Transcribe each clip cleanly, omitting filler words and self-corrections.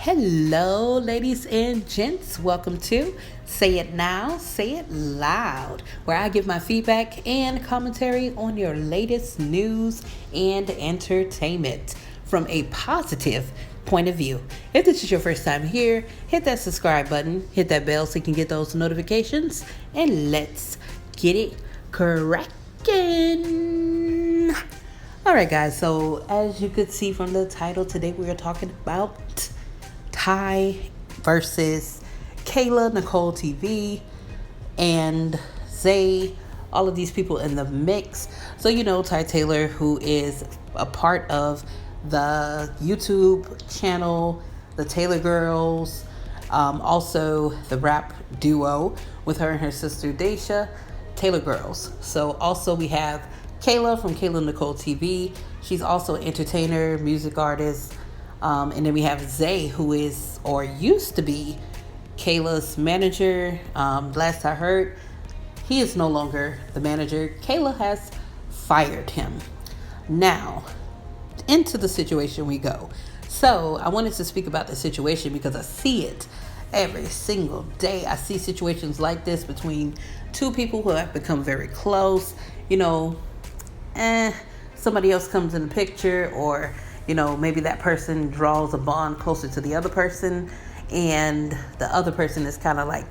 Hello, ladies and gents. Welcome to Say It Now, Say It Loud, where I give my feedback and commentary on your latest news and entertainment from a positive point of view. If this is your first time here, hit that subscribe button, hit that bell so you can get those notifications, and let's get it cracking. All right, guys, so as you could see from the title, today we are talking about Ty versus Kayla Nicole TV and Zay, all of these people in the mix. So Ty Taylor, who is a part of the YouTube channel, the Taylor Girlz, also the rap duo with her and her sister Daisha, Taylor Girlz. So also we have Kayla from Kayla Nicole TV. She's also an entertainer, music artist. And then we have Zay, who is or used to be Kayla's manager. Last I heard, he is no longer the manager. Kayla has fired him. Now, into the situation we go. So I wanted to speak about the situation because I see it every single day. I see situations like this between two people who have become very close. Somebody else comes in the picture, or maybe that person draws a bond closer to the other person, and the other person is kind of like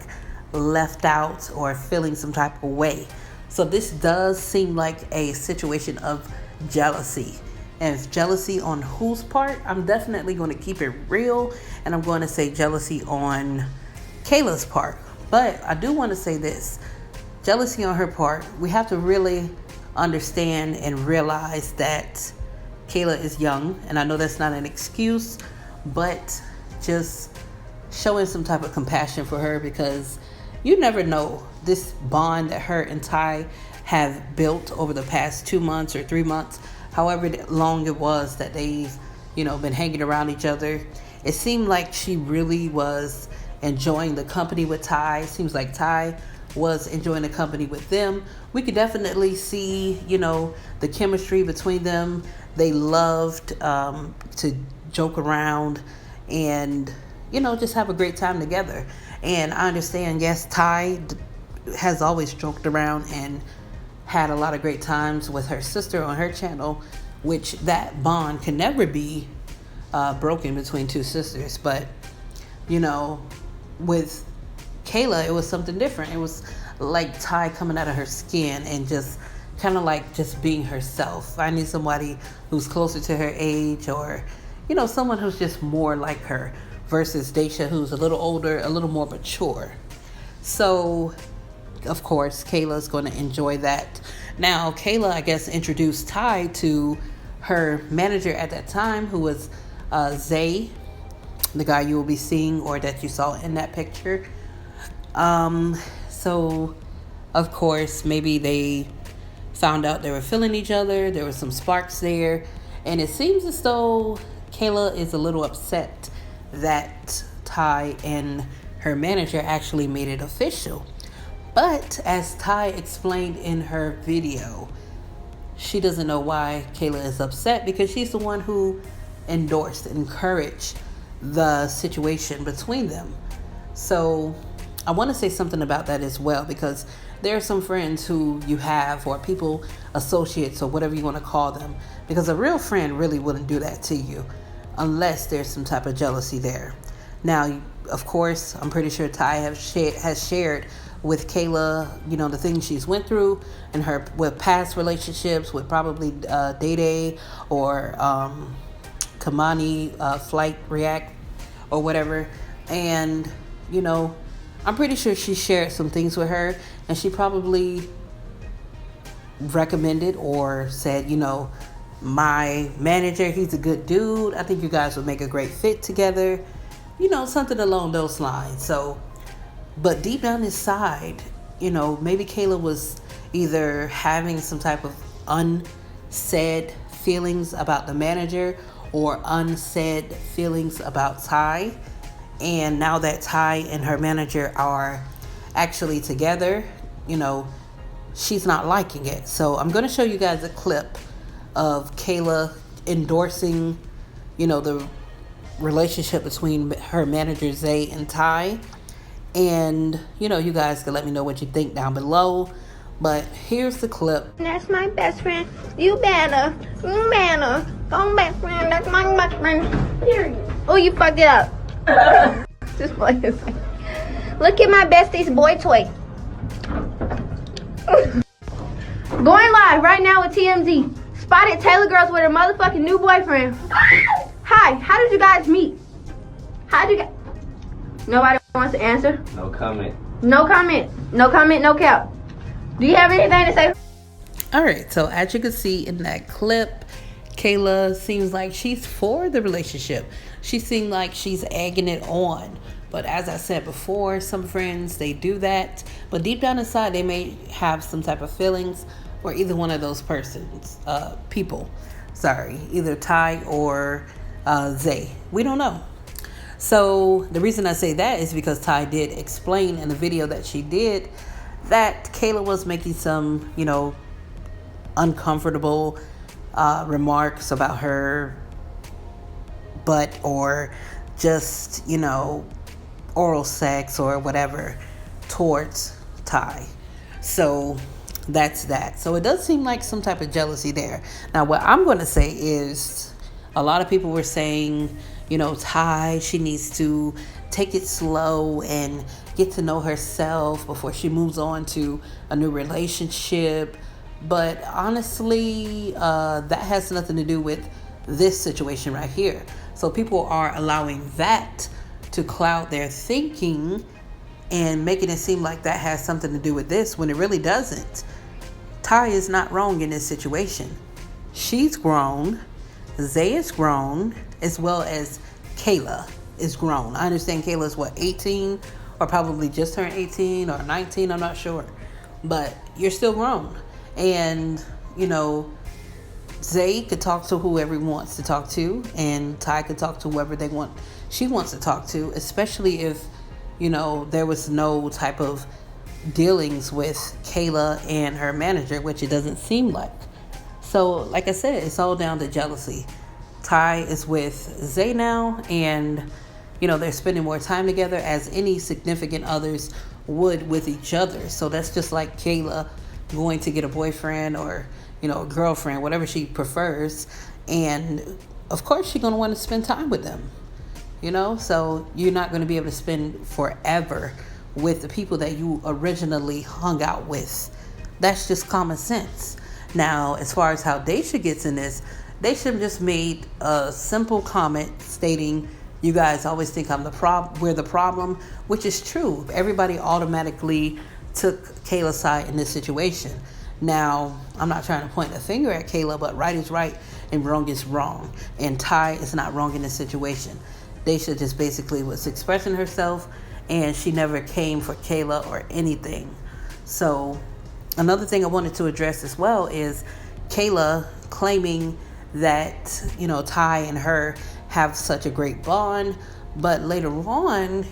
left out or feeling some type of way. So this does seem like a situation of jealousy. And if jealousy on whose part, I'm definitely going to keep it real, and I'm going to say jealousy on Kayla's part. But I do want to say this. Jealousy on her part, we have to really understand and realize that Kayla is young, and I know that's not an excuse, but just showing some type of compassion for her, because you never know this bond that her and Ty have built over the past 2 months or 3 months, however long it was that they've, been hanging around each other. It seemed like she really was enjoying the company with Ty. It seems like Ty was enjoying the company with them. We could definitely see, the chemistry between them. They loved to joke around and, just have a great time together. And I understand, yes, Ty has always joked around and had a lot of great times with her sister on her channel, which that bond can never be broken between two sisters. But, with Kayla, it was something different. It was like Ty coming out of her skin and just kind of like just being herself. I need somebody who's closer to her age, or someone who's just more like her, versus Daisha, who's a little older, a little more mature. So of course Kayla's going to enjoy that. Now Kayla, I guess, introduced Ty to her manager at that time, who was Zay, the guy you will be seeing, or that you saw in that picture. So of course maybe they found out they were feeling each other. There were some sparks there. And it seems as though Kayla is a little upset that Ty and her manager actually made it official. But as Ty explained in her video, she doesn't know why Kayla is upset, because she's the one who endorsed, encouraged the situation between them. So I want to say something about that as well, because there are some friends who you have, or people, associates, or whatever you want to call them, because a real friend really wouldn't do that to you unless there's some type of jealousy there. Now, of course, I'm pretty sure Ty has shared with Kayla, the things she's went through and her with past relationships with probably Day or Kamani, Flight React, or whatever. And I'm pretty sure she shared some things with her, and she probably recommended or said, my manager, he's a good dude. I think you guys would make a great fit together. Something along those lines. So, but deep down inside, maybe Kayla was either having some type of unsaid feelings about the manager, or unsaid feelings about Ty. And now that Ty and her manager are actually together, she's not liking it. So I'm going to show you guys a clip of Kayla endorsing, the relationship between her manager Zay and Ty. And you guys can let me know what you think down below. But here's the clip. That's my best friend. You better. Go best friend. That's my best friend. Period. Oh, you fucked it up. Just play this. Look at my bestie's boy toy. Going live right now with TMZ. Spotted Taylor Girlz with her motherfucking new boyfriend. Hi, how did you guys meet? How did you guys... Nobody wants to answer? No comment. No comment. No comment, no cap. Do you have anything to say? Alright, so as you can see in that clip, Kayla seems like she's for the relationship. She seems like she's egging it on. But as I said before, some friends, they do that. But deep down inside, they may have some type of feelings for either one of those people. Either Ty or Zay. We don't know. So the reason I say that is because Ty did explain in the video that she did that Kayla was making some, uncomfortable remarks about her butt or just, oral sex or whatever towards Ty. So that's that. So it does seem like some type of jealousy there. Now, what I'm going to say is a lot of people were saying, Ty, she needs to take it slow and get to know herself before she moves on to a new relationship. But honestly, that has nothing to do with this situation right here. So people are allowing that to cloud their thinking and making it seem like that has something to do with this when it really doesn't. Ty is not wrong in this situation. She's grown. Zay is grown, as well as Kayla is grown. I understand Kayla's 18 or probably just turned 18 or 19, I'm not sure. But you're still grown. And, Zay could talk to whoever he wants to talk to, and Ty could talk to whoever she wants to talk to, especially if, there was no type of dealings with Kayla and her manager, which it doesn't seem like. So, like I said, it's all down to jealousy. Ty is with Zay now, and, they're spending more time together as any significant others would with each other. So that's just like Kayla going to get a boyfriend or, a girlfriend, whatever she prefers. And, of course, she's going to want to spend time with them. So you're not going to be able to spend forever with the people that you originally hung out with. That's just common sense. Now, as far as how Daisha gets in this, Daisha just made a simple comment stating, you guys always think we're the problem, which is true. Everybody automatically took Kayla's side in this situation. Now, I'm not trying to point a finger at Kayla, but right is right and wrong is wrong. And Ty is not wrong in this situation. Daisha just basically was expressing herself, and she never came for Kayla or anything. So another thing I wanted to address as well is Kayla claiming that, Ty and her have such a great bond. But later on,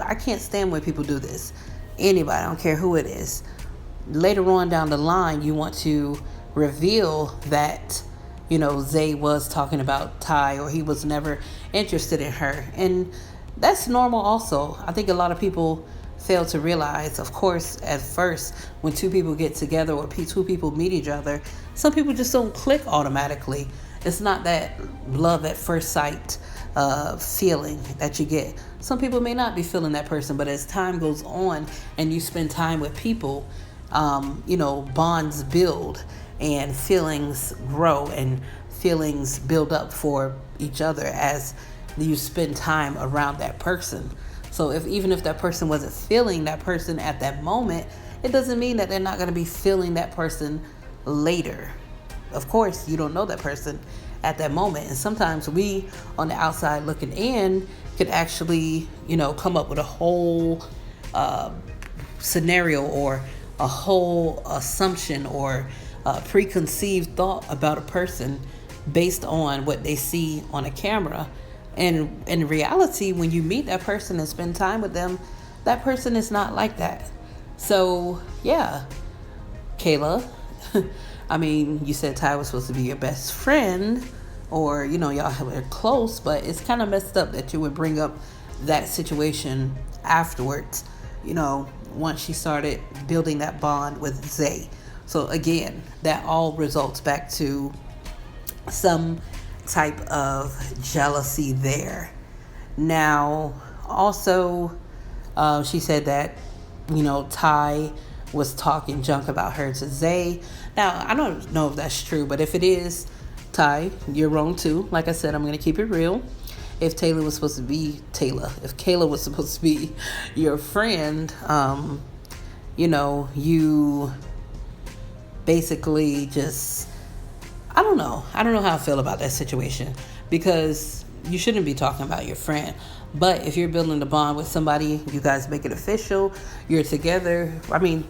I can't stand when people do this. Anybody, I don't care who it is. Later on down the line, you want to reveal that, Zay was talking about Ty or he was never interested in her. And that's normal also. I think a lot of people fail to realize, of course, at first, when two people get together or two people meet each other, some people just don't click automatically. It's not that love at first sight feeling that you get. Some people may not be feeling that person, but as time goes on and you spend time with people, bonds build and feelings grow and feelings build up for each other as you spend time around that person. So even if that person wasn't feeling that person at that moment, it doesn't mean that they're not going to be feeling that person later. Of course, you don't know that person at that moment. And sometimes we on the outside looking in could actually, come up with a whole scenario or a whole assumption or preconceived thought about a person based on what they see on a camera. And in reality, when you meet that person and spend time with them, that person is not like that. So, yeah, Kayla, I mean, you said Ty was supposed to be your best friend. or y'all are close, but it's kind of messed up that you would bring up that situation afterwards, once she started building that bond with Zay. So again, that all results back to some type of jealousy there. Now, also, she said that, Ty was talking junk about her to Zay. Now, I don't know if that's true, but if it is, Ty, you're wrong too. Like I said, I'm going to keep it real. If Kayla was supposed to be your friend, you basically just, I don't know how I feel about that situation, because you shouldn't be talking about your friend. But if you're building a bond with somebody, you guys make it official, you're together. I mean,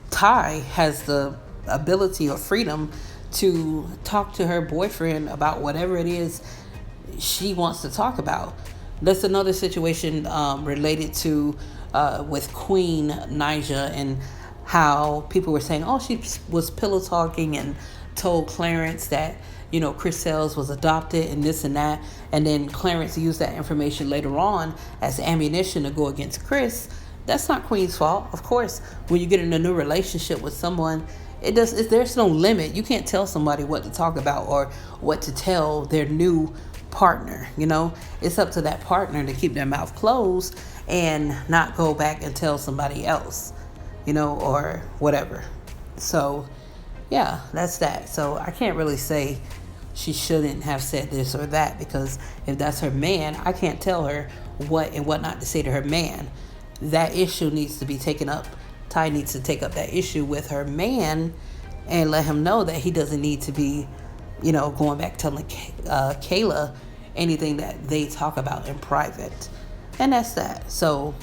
Ty has the ability or freedom to talk to her boyfriend about whatever it is she wants to talk about. That's another situation related to with Queen Naija, and how people were saying, oh, she was pillow talking and told Clarence that Chris Sales was adopted and this and that, and then Clarence used that information later on as ammunition to go against Chris. That's not Queen's fault. Of course, when you get in a new relationship with someone, there's no limit. You can't tell somebody what to talk about or what to tell their new partner. It's up to that partner to keep their mouth closed and not go back and tell somebody else, or whatever. So yeah, that's that. So I can't really say she shouldn't have said this or that, because if that's her man, I can't tell her what and what not to say to her man. That issue needs to be taken up. Ty needs to take up that issue with her man and let him know that he doesn't need to be, going back telling Kayla anything that they talk about in private. And that's that. So,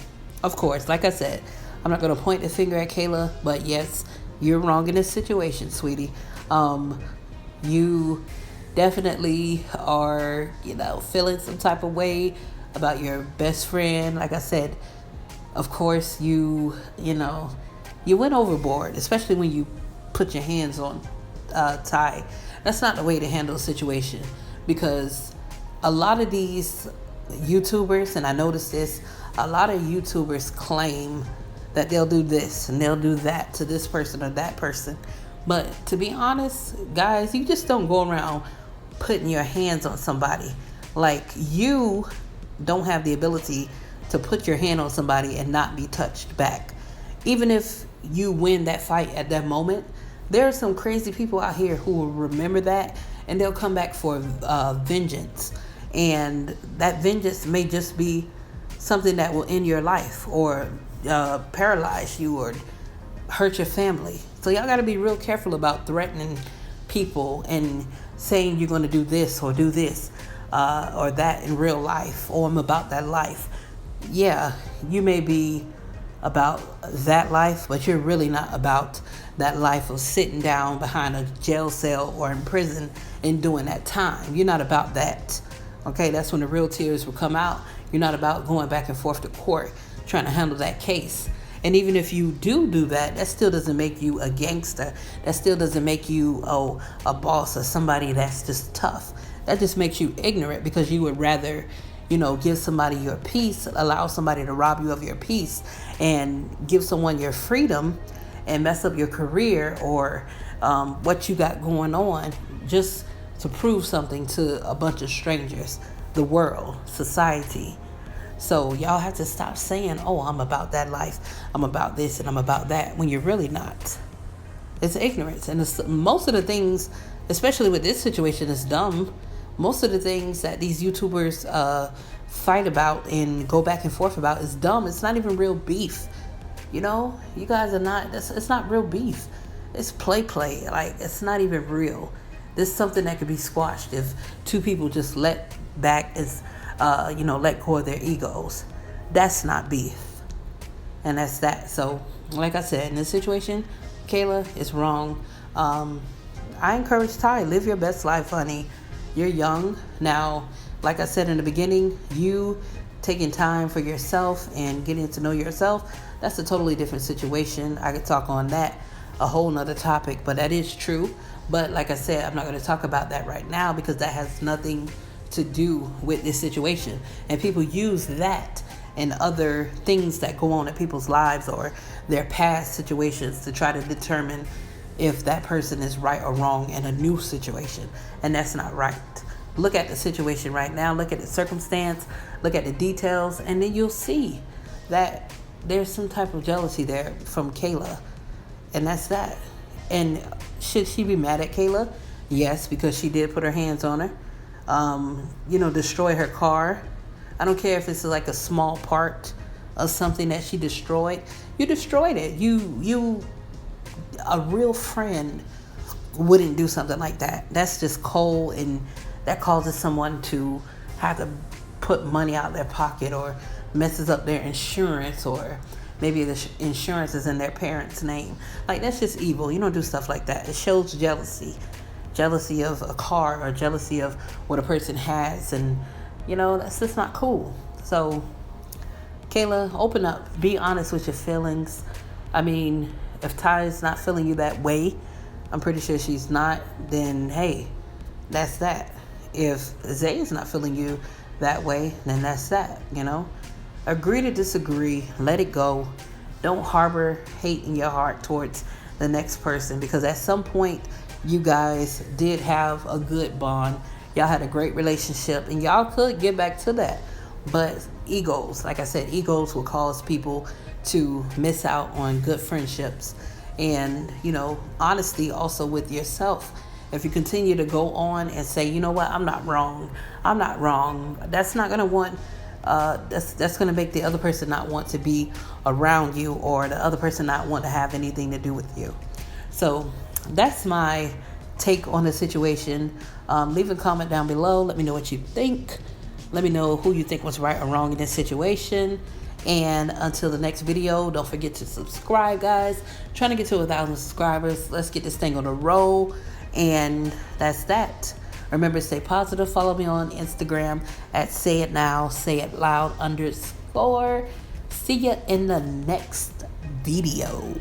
of course, like I said, I'm not going to point the finger at Kayla, but yes, you're wrong in this situation, sweetie. You definitely are, feeling some type of way about your best friend. Like I said, of course, you went overboard, especially when you put your hands on Ty. That's not the way to handle a situation, because a lot of these YouTubers, and I noticed this, a lot of YouTubers claim that they'll do this and they'll do that to this person or that person. But to be honest, guys, you just don't go around putting your hands on somebody. Like, you don't have the ability to put your hand on somebody and not be touched back. Even if you win that fight at that moment, there are some crazy people out here who will remember that, and they'll come back for vengeance. And that vengeance may just be something that will end your life, or paralyze you, or hurt your family. So y'all got to be real careful about threatening people and saying you're going to do this or do this or that in real life, or I'm about that life. Yeah, you may be about that life, but you're really not about that life of sitting down behind a jail cell or in prison and doing that time. You're not about that. Okay, that's when the real tears will come out. You're not about going back and forth to court trying to handle that case. And even if you do that, that still doesn't make you a gangster. That still doesn't make you a boss or somebody that's just tough. That just makes you ignorant, because you would rather, give somebody your peace, allow somebody to rob you of your peace, and give someone your freedom and mess up your career or what you got going on, just to prove something to a bunch of strangers, the world, society. So y'all have to stop saying, oh, I'm about that life, I'm about this and I'm about that, when you're really not. It's ignorance. And most of the things, especially with this situation, is dumb. Most of the things that these YouTubers fight about and go back and forth about is dumb. It's not even real beef. You guys are not, it's not real beef. It's play. Like, it's not even real. This is something that could be squashed if two people just let back as let go of their egos. That's not beef. And that's that. So, like I said, in this situation, Kayla is wrong. I encourage Ty, live your best life, honey. You're young. Now, like I said in the beginning, you taking time for yourself and getting to know yourself, that's a totally different situation. I could talk on that a whole nother topic, but that is true. But like I said, I'm not going to talk about that right now because that has nothing to do with this situation. And people use that and other things that go on in people's lives or their past situations to try to determine if that person is right or wrong in a new situation. And that's not right. Look at the situation right now, look at the circumstance, look at the details, and then you'll see that there's some type of jealousy there from Kayla. And that's that. And should she be mad at Kayla? Yes, because she did put her hands on her. Destroy her car. I don't care if it's like a small part of something that she destroyed. You destroyed it. A real friend wouldn't do something like that. That's just cold, and that causes someone to have to put money out of their pocket or messes up their insurance, or maybe the insurance is in their parents' name. Like, that's just evil. You don't do stuff like that. It shows jealousy of a car or jealousy of what a person has, and that's just not cool. So Kayla, open up, be honest with your feelings. I mean, if Ty is not feeling you that way, I'm pretty sure she's not, then hey, that's that. If Zay is not feeling you that way, then that's that. Agree to disagree, let it go. Don't harbor hate in your heart towards the next person, because at some point you guys did have a good bond. Y'all had a great relationship, and y'all could get back to that. But egos, like I said, egos will cause people to miss out on good friendships. And, honesty also with yourself. If you continue to go on and say, you know what, I'm not wrong, that's not going to want, that's going to make the other person not want to be around you, or the other person not want to have anything to do with you. So that's my take on the situation. Leave a comment down below. Let me know what you think. Let me know who you think was right or wrong in this situation. And until the next video, don't forget to subscribe, guys. Trying to get to 1,000 subscribers. Let's get this thing on the roll. And that's that. Remember to stay positive. Follow me on Instagram at Say It Now, Say It Loud _. See ya in the next video.